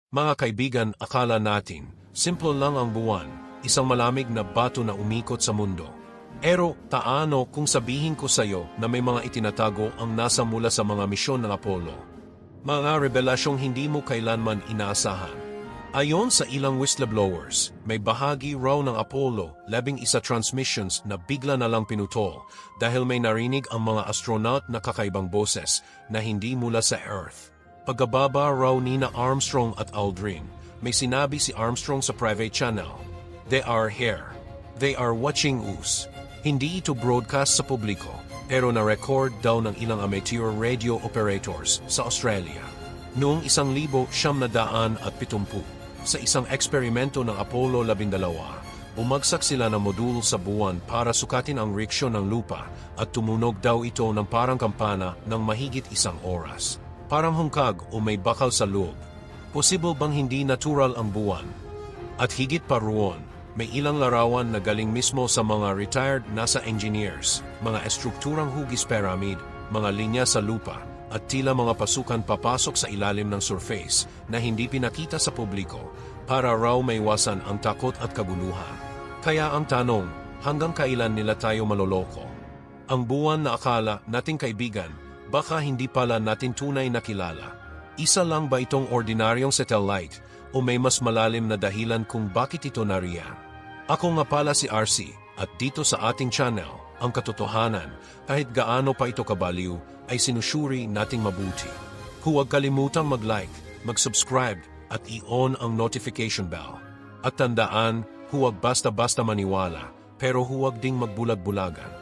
Mga kaibigan, akala natin, simple lang ang buwan, isang malamig na bato na umikot sa mundo. Pero, taano kung sabihin ko sa iyo na may mga itinatago ang nasa mula sa mga misyon ng Apollo? Mga revelasyong hindi mo kailanman inaasahan. Ayon sa ilang whistleblowers, may bahagi raw ng Apollo 11 transmissions na bigla na lang pinutol dahil may narinig ang mga astronaut na kakaibang boses na hindi mula sa Earth. Pagkababa raw nina Armstrong at Aldrin, may sinabi si Armstrong sa private channel, "They are here. They are watching us." Hindi ito broadcast sa publiko, pero na-record daw ng ilang amateur radio operators sa Australia. Noong 1970, sa isang eksperimento ng Apollo 12, bumagsak sila ng modul sa buwan para sukatin ang reaksyon ng lupa at tumunog daw ito ng parang kampana ng mahigit 1 oras. Parang hungkag o may bakal sa loob. Posible bang hindi natural ang buwan? At higit pa roon, may ilang larawan na galing mismo sa mga retired NASA engineers, mga estrukturang hugis pyramid, mga linya sa lupa, at tila mga pasukan papasok sa ilalim ng surface na hindi pinakita sa publiko para raw maiwasan ang takot at kaguluhan. Kaya ang tanong, hanggang kailan nila tayo maloloko? Ang buwan na akala nating kaibigan, baka hindi pala natin tunay na kilala. Isa lang ba itong ordinaryong satellite o may mas malalim na dahilan kung bakit ito nariyan? Ako nga pala si RC at dito sa ating channel, ang katotohanan, kahit gaano pa ito kabaliw, ay sinusuri nating mabuti. Huwag kalimutang mag-like, mag-subscribe at i-on ang notification bell. At tandaan, huwag basta-basta maniwala, pero huwag ding magbulag-bulagan.